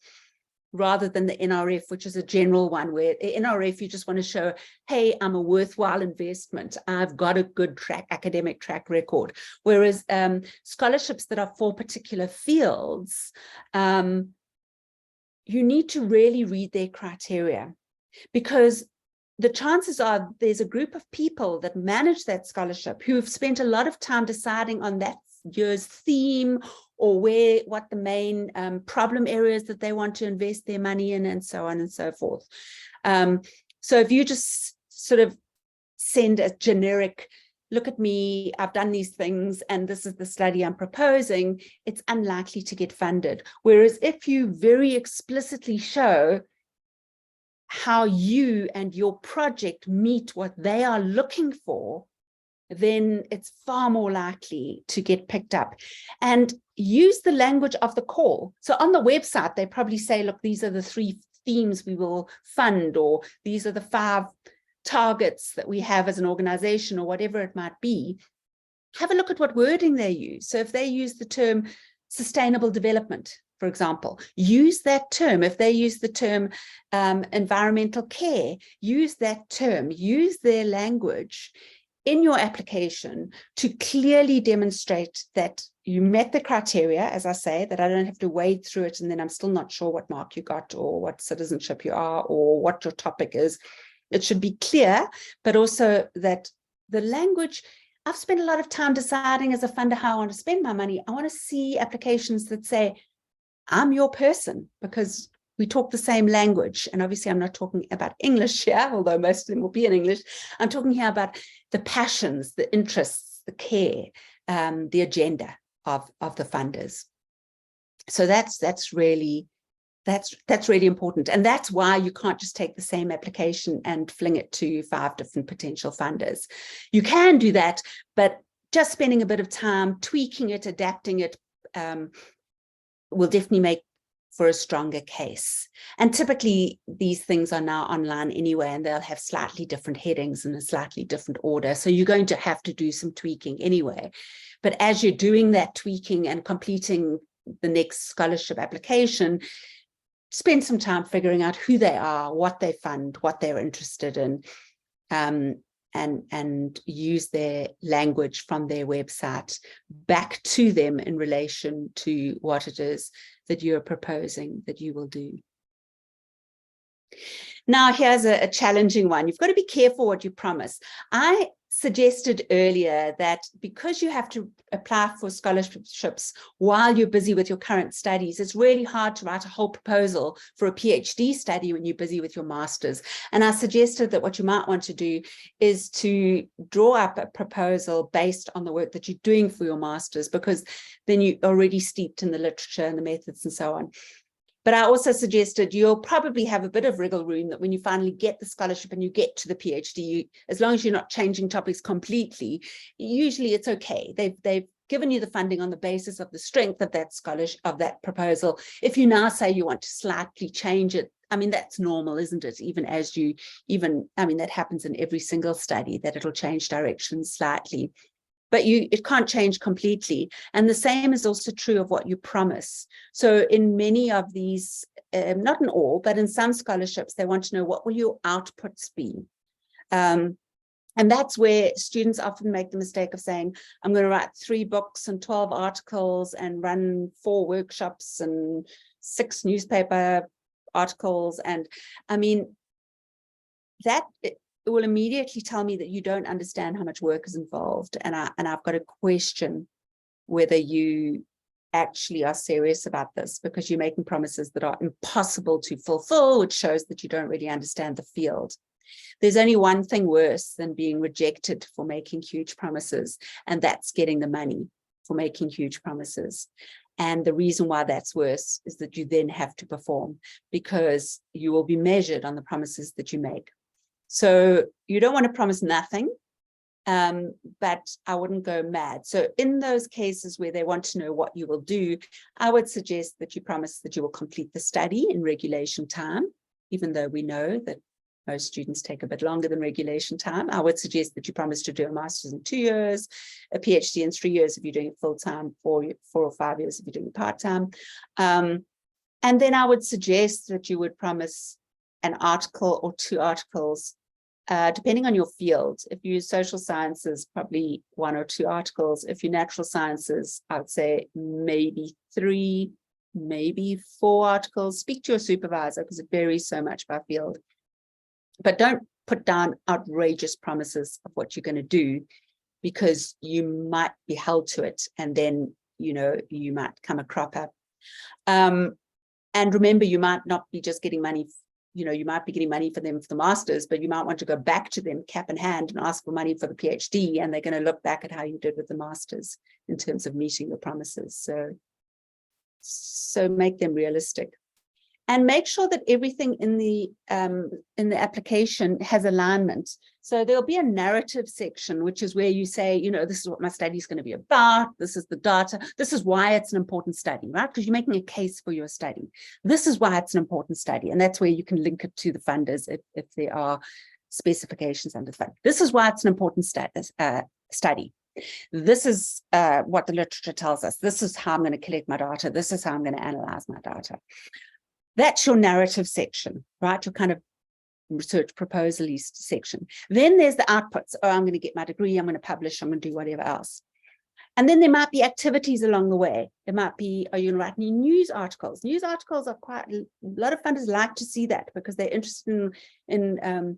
Speaker 1: rather than the NRF, which is a general one, where NRF, you just want to show, hey, I'm a worthwhile investment, I've got a good academic track record. Whereas scholarships that are for particular fields, you need to really read their criteria, because the chances are there's a group of people that manage that scholarship who have spent a lot of time deciding on that year's theme, or what the main problem areas that they want to invest their money in, and so on and so forth. So if you just sort of send a generic, look at me, I've done these things, and this is the study I'm proposing, it's unlikely to get funded. Whereas if you very explicitly show how you and your project meet what they are looking for, then it's far more likely to get picked up. And use the language of the call. So on the website, they probably say, look, these are the 3 themes we will fund, or these are the 5 targets that we have as an organization, or whatever it might be. Have a look at what wording they use. So if they use the term sustainable development, for example, use that term. If they use the term environmental care, use that term, use their language in your application to clearly demonstrate that you met the criteria, as I say, that I don't have to wade through it and then I'm still not sure what mark you got or what citizenship you are or what your topic is. It should be clear, but also that the language, I've spent a lot of time deciding as a funder how I want to spend my money. I want to see applications that say, I'm your person, because we talk the same language. And obviously I'm not talking about English here, although most of them will be in English. I'm talking here about the passions, the interests, the care, the agenda of the funders. So that's really important. And that's why you can't just take the same application and fling it to 5 different potential funders. You can do that, but just spending a bit of time tweaking it, adapting it, will definitely make for a stronger case. And typically these things are now online anyway, and they'll have slightly different headings in a slightly different order. So you're going to have to do some tweaking anyway. But as you're doing that tweaking and completing the next scholarship application, spend some time figuring out who they are, what they fund, what they're interested in, and use their language from their website back to them in relation to what it is that you're proposing that you will do. Now, here's a challenging one. You've got to be careful what you promise. I suggested earlier that because you have to apply for scholarships while you're busy with your current studies, it's really hard to write a whole proposal for a PhD study when you're busy with your master's. And I suggested that what you might want to do is to draw up a proposal based on the work that you're doing for your master's, because then you're already steeped in the literature and the methods and so on. But I also suggested you'll probably have a bit of wriggle room that when you finally get the scholarship and you get to the PhD, as long as you're not changing topics completely, usually it's okay. They've given you the funding on the basis of the strength of that scholarship, of that proposal. If you now say you want to slightly change it, I mean, that's normal, isn't it? I mean, that happens in every single study, that it'll change direction slightly. But it can't change completely. And the same is also true of what you promise. So in many of these, not in all, but in some scholarships, they want to know, what will your outputs be? And that's where students often make the mistake of saying, I'm going to write 3 books and 12 articles and run 4 workshops and 6 newspaper articles. And I mean, that it will immediately tell me that you don't understand how much work is involved. And I've got to question whether you actually are serious about this, because you're making promises that are impossible to fulfill, which shows that you don't really understand the field. There's only one thing worse than being rejected for making huge promises, and that's getting the money for making huge promises. And the reason why that's worse is that you then have to perform, because you will be measured on the promises that you make. So you don't want to promise nothing, but I wouldn't go mad. So in those cases where they want to know what you will do, I would suggest that you promise that you will complete the study in regulation time, even though we know that most students take a bit longer than regulation time. I would suggest that you promise to do a master's in 2 years, a PhD in 3 years if you're doing it full-time, 4 or 5 years if you're doing it part-time. And then I would suggest that you would promise an article or 2 articles, depending on your field. If you use social sciences, probably 1 or 2 articles. If you're natural sciences, I would say maybe 3, maybe 4 articles. Speak to your supervisor, because it varies so much by field. But don't put down outrageous promises of what you're going to do, because you might be held to it, and then, you know, you might come a cropper. And remember, you might not be just getting money. You know, you might be getting money for them for the masters, but you might want to go back to them cap in hand and ask for money for the PhD, and they're going to look back at how you did with the masters in terms of meeting your promises. So make them realistic, and make sure that everything in the application has alignment. So there'll be a narrative section, which is where you say, you know, this is what my study is going to be about. This is the data. This is why it's an important study, right? Because you're making a case for your study. This is why it's an important study. And that's where you can link it to the funders if there are specifications under the fund. This is why it's an important study. This is what the literature tells us. This is how I'm going to collect my data. This is how I'm going to analyze my data. That's your narrative section, right? Your kind of research proposal section. Then there's the outputs. Oh, I'm going to get my degree. I'm going to publish. I'm going to do whatever else. And then there might be activities along the way. It might be, are you going to write any news articles? News articles are a lot of funders like to see that, because they're interested in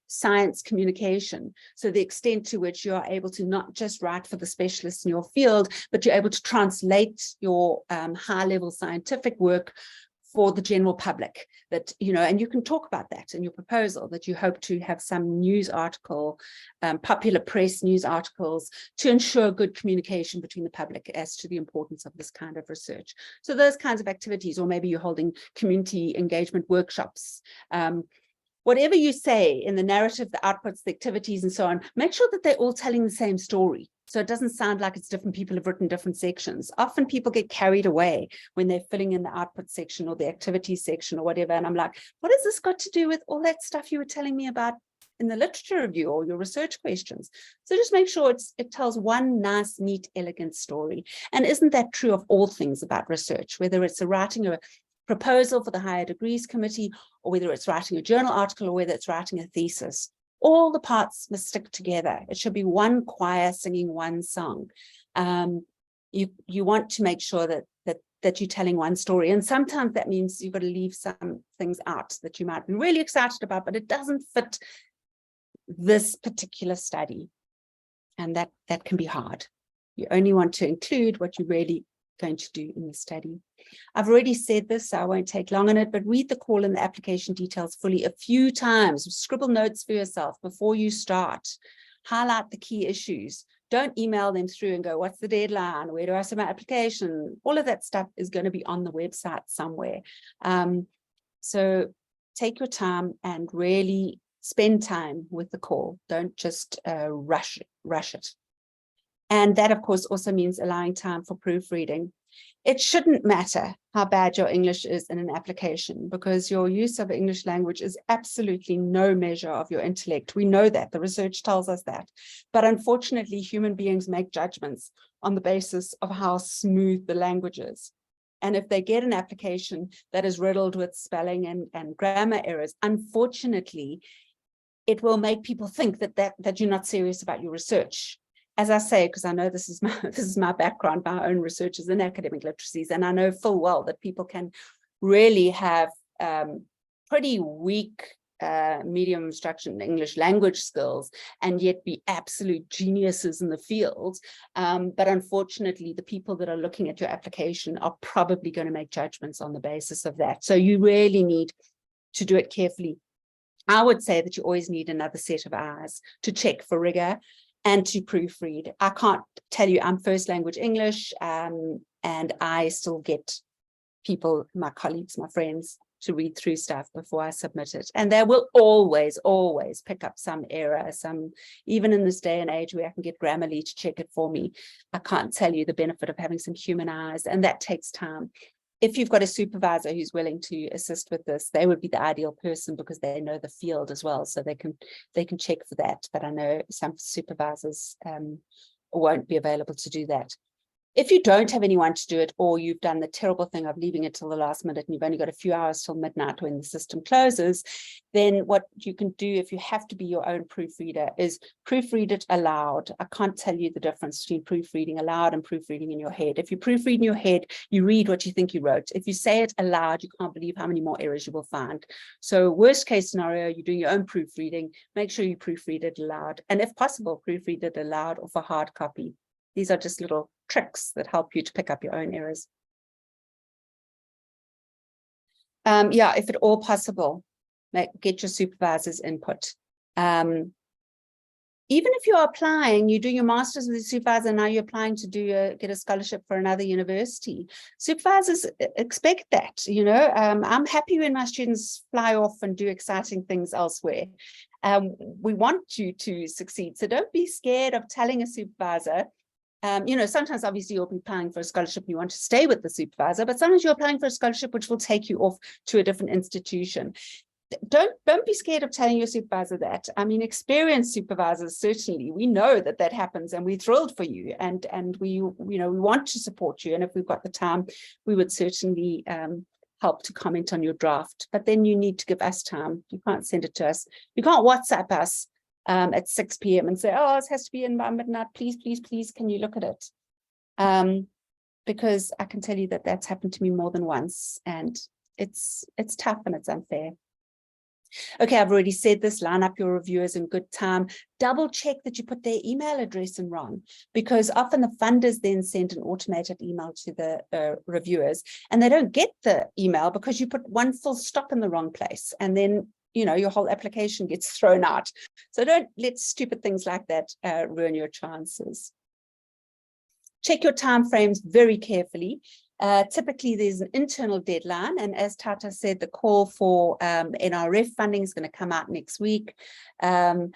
Speaker 1: science communication. So the extent to which you are able to not just write for the specialists in your field, but you're able to translate your high-level scientific work for the general public, that, you know, and you can talk about that in your proposal, that you hope to have some news article, popular press news articles, to ensure good communication between the public as to the importance of this kind of research. So those kinds of activities, or maybe you're holding community engagement workshops. Whatever you say in the narrative, the outputs, the activities, and so on, make sure that they're all telling the same story. So it doesn't sound like it's different people have written different sections. Often people get carried away when they're filling in the output section or the activities section or whatever. And I'm like, what has this got to do with all that stuff you were telling me about in the literature review or your research questions? So just make sure it tells one nice, neat, elegant story. And isn't that true of all things about research, whether it's writing a proposal for the higher degrees committee, or whether it's writing a journal article, or whether it's writing a thesis? All the parts must stick together. It should be one choir singing one song. You want to make sure that that you're telling one story. And sometimes that means you've got to leave some things out that you might be really excited about, but it doesn't fit this particular study. And that can be hard. You only want to include what you're really going to do in the study. I've already said this, so I won't take long on it, but read the call and the application details fully a few times. Scribble notes for yourself before you start. Highlight the key issues. Don't email them through and go, what's the deadline? Where do I send my application? All of that stuff is going to be on the website somewhere. So take your time and really spend time with the call. Don't just rush it. And that, of course, also means allowing time for proofreading. It shouldn't matter how bad your English is in an application, because your use of English language is absolutely no measure of your intellect. We know that. The research tells us that. But unfortunately, human beings make judgments on the basis of how smooth the language is. And if they get an application that is riddled with spelling and grammar errors, unfortunately, it will make people think that you're not serious about your research. As I say, because I know this is my background, my own research is in academic literacies, and I know full well that people can really have pretty weak medium instruction English language skills and yet be absolute geniuses in the field. But unfortunately, the people that are looking at your application are probably going to make judgments on the basis of that. So you really need to do it carefully. I would say that you always need another set of eyes to check for rigor and to proofread. I can't tell you, I'm first language English, and I still get people, my colleagues, my friends, to read through stuff before I submit it. And they will always pick up some error, even in this day and age where I can get Grammarly to check it for me. I can't tell you the benefit of having some human eyes, and that takes time. If you've got a supervisor who's willing to assist with this, they would be the ideal person because they know the field as well, so they can check for that. But I know some supervisors won't be available to do that. If you don't have anyone to do it, or you've done the terrible thing of leaving it till the last minute and you've only got a few hours till midnight when the system closes, then what you can do, if you have to be your own proofreader, is proofread it aloud. I can't tell you the difference between proofreading aloud and proofreading in your head. If you proofread in your head, you read what you think you wrote. If you say it aloud, you can't believe how many more errors you will find. So worst case scenario, you're doing your own proofreading, make sure you proofread it aloud. And if possible, proofread it aloud or for hard copy. These are just little tricks that help you to pick up your own errors. Yeah, if at all possible, get your supervisor's input. Even if you're applying, you're doing your master's with a supervisor, now you're applying to get a scholarship for another university. Supervisors expect that, you know. I'm happy when my students fly off and do exciting things elsewhere. We want you to succeed, so don't be scared of telling a supervisor. You know, sometimes obviously you'll be applying for a scholarship and you want to stay with the supervisor, but sometimes you're applying for a scholarship which will take you off to a different institution. Don't be scared of telling your supervisor that. I mean, experienced supervisors, certainly, we know that happens, and we're thrilled for you, and we want to support you, and if we've got the time, we would certainly help to comment on your draft. But then you need to give us time. You can't send it to us. You can't WhatsApp us at 6 p.m. and say, oh, it has to be in by midnight, please, can you look at it? Because I can tell you that that's happened to me more than once, and it's tough and it's unfair. Okay, I've already said this, line up your reviewers in good time. Double check that you put their email address in wrong, because often the funders then send an automated email to the reviewers, and they don't get the email because you put one full stop in the wrong place, and then you know, your whole application gets thrown out. So don't let stupid things like that ruin your chances. Check your timeframes very carefully. Typically, there's an internal deadline. And as Tata said, the call for NRF funding is going to come out next week. And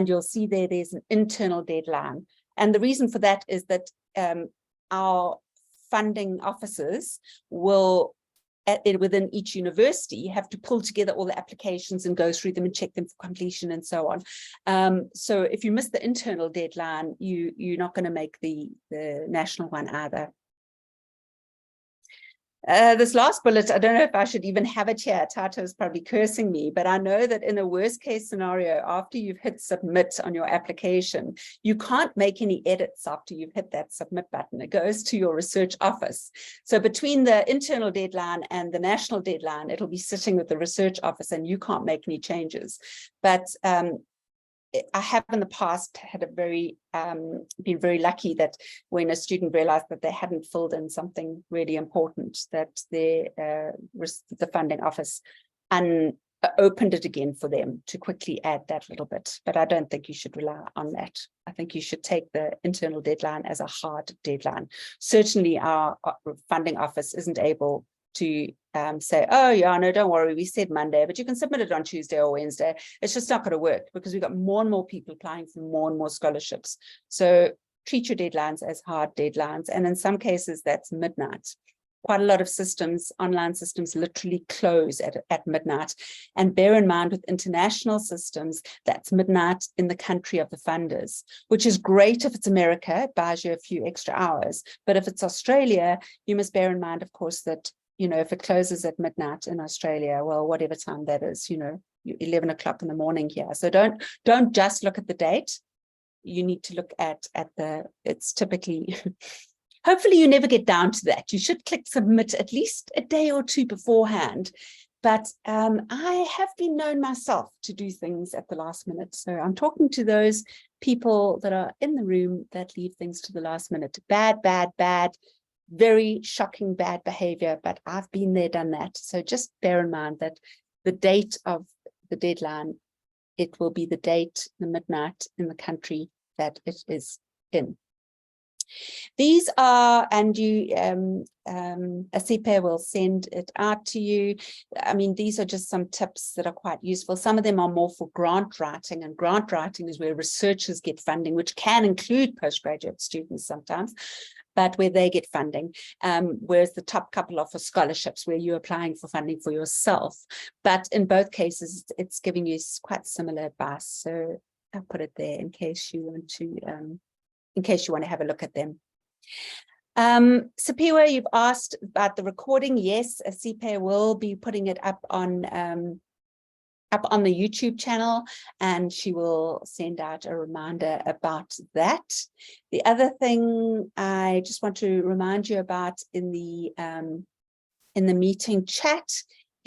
Speaker 1: you'll see there's an internal deadline. And the reason for that is that our funding officers will, within each university, you have to pull together all the applications and go through them and check them for completion and so on. So if you miss the internal deadline, you're not going to make the national one either. This last bullet, I don't know if I should even have it here. Tato is probably cursing me, but I know that in a worst case scenario, after you've hit submit on your application, you can't make any edits after you've hit that submit button. It goes to your research office. So between the internal deadline and the national deadline, it'll be sitting with the research office and you can't make any changes. But I have in the past had a been very lucky that when a student realized that they hadn't filled in something really important, that the funding office opened it again for them to quickly add that little bit. But I don't think you should rely on that. I think you should take the internal deadline as a hard deadline. Certainly our funding office isn't able to say, oh yeah, no, don't worry, we said Monday, but you can submit it on Tuesday or Wednesday. It's just not going to work because we've got more and more people applying for more and more scholarships. So treat your deadlines as hard deadlines. And in some cases, that's midnight. Quite a lot of systems, online systems, literally close at midnight. And bear in mind with international systems, that's midnight in the country of the funders, which is great if it's America, it buys you a few extra hours. But if it's Australia, you must bear in mind, of course, that if it closes at midnight in Australia, well, whatever time that is, 11 o'clock in the morning here. So don't just look at the date. You need to look at it's typically, hopefully you never get down to that. You should click submit at least a day or two beforehand. But I have been known myself to do things at the last minute. So I'm talking to those people that are in the room that leave things to the last minute. Bad, very shocking bad behavior, but I've been there, done that. So just bear in mind that the date of the deadline, it will be the date, the midnight in the country that it is in. These are, and you, ASIPE will send it out to you. I mean, these are just some tips that are quite useful. Some of them are more for grant writing, and grant writing is where researchers get funding, which can include postgraduate students sometimes, but where they get funding, whereas the top couple are for scholarships, where you're applying for funding for yourself. But in both cases, it's giving you quite similar advice. So I'll put it there in case you want to, have a look at them. Sipiwe, you've asked about the recording. Yes, ASIPE will be putting it up on the YouTube channel, and she will send out a reminder about that. The other thing I just want to remind you about in the meeting chat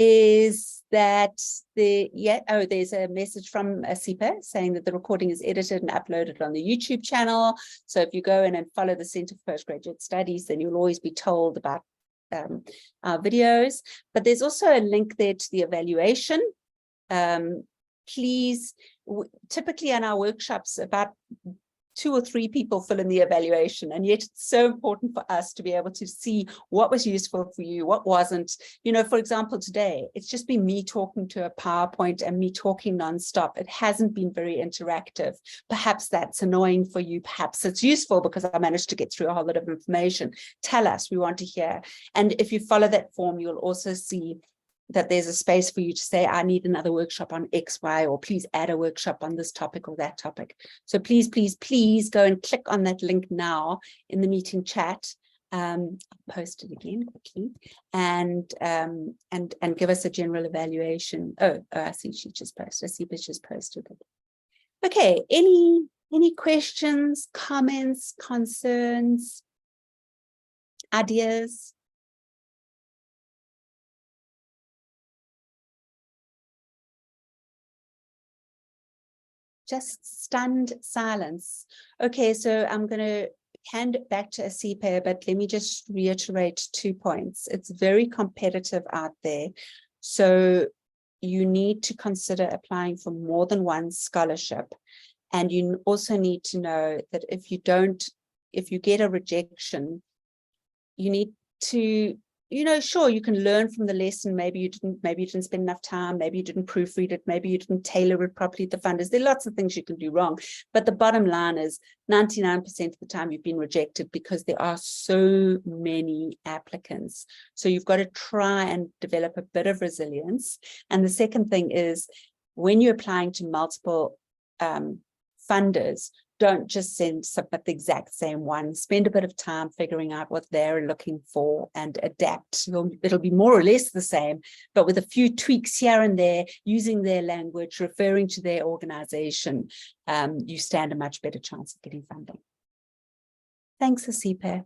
Speaker 1: is that there's a message from ASIPE saying that the recording is edited and uploaded on the YouTube channel. So if you go in and follow the Centre for Postgraduate Studies, then you'll always be told about our videos. But there's also a link there to the evaluation. Please, typically in our workshops, about 2 or 3 people fill in the evaluation, and yet it's so important for us to be able to see what was useful for you, what wasn't. For example, today, it's just been me talking to a PowerPoint and me talking nonstop. It hasn't been very interactive. Perhaps that's annoying for you. Perhaps it's useful because I managed to get through a whole lot of information. Tell us, we want to hear. And if you follow that form, you'll also see that there's a space for you to say, I need another workshop on X, Y, or please add a workshop on this topic or that topic. So please, please, please go and click on that link now in the meeting chat. I'll post it again quickly, and give us a general evaluation. Oh, I see she just posted. I see she just posted it. Okay, any questions, comments, concerns, ideas? Just stunned silence. Okay, so I'm going to hand it back to ASIPE, but let me just reiterate 2 points. It's very competitive out there. So you need to consider applying for more than one scholarship. And you also need to know that if you get a rejection, you need to, sure, you can learn from the lesson. Maybe you didn't spend enough time. Maybe you didn't proofread it. Maybe you didn't tailor it properly to the funders. There are lots of things you can do wrong. But the bottom line is 99% of the time you've been rejected because there are so many applicants. So you've got to try and develop a bit of resilience. And the second thing is when you're applying to multiple funders, don't just submit the exact same one. Spend a bit of time figuring out what they're looking for and adapt. It'll be more or less the same, but with a few tweaks here and there, using their language, referring to their organization, you stand a much better chance of getting funding. Thanks, Asipe.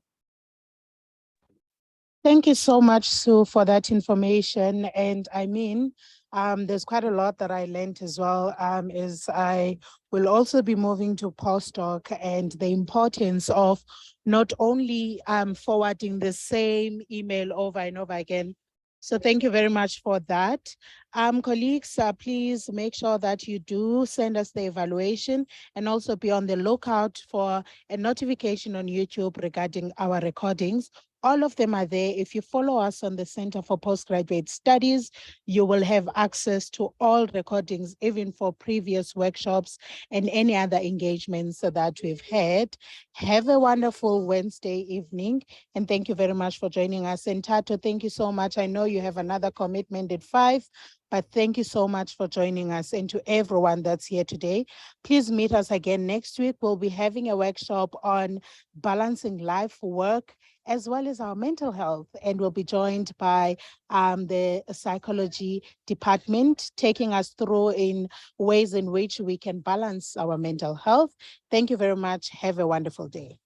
Speaker 2: Thank you so much, Sue, for that information. And I mean, there's quite a lot that I learned as well, as I will also be moving to postdoc, and the importance of not only forwarding the same email over and over again. So thank you very much for that. Colleagues, please make sure that you do send us the evaluation, and also be on the lookout for a notification on YouTube regarding our recordings. All of them are there. If you follow us on the Center for Postgraduate Studies, you will have access to all recordings, even for previous workshops and any other engagements that we've had. Have a wonderful Wednesday evening, and thank you very much for joining us. And Tato, thank you so much. I know you have another commitment at 5, but thank you so much for joining us. And to everyone that's here today, please meet us again next week. We'll be having a workshop on balancing life, work, as well as our mental health. And we'll be joined by the psychology department, taking us through in ways in which we can balance our mental health. Thank you very much. Have a wonderful day.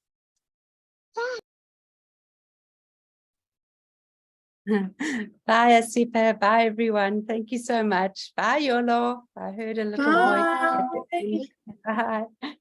Speaker 1: Bye, Asipe. Bye, everyone. Thank you so much. Bye, Yolo. I heard a little voice. Bye.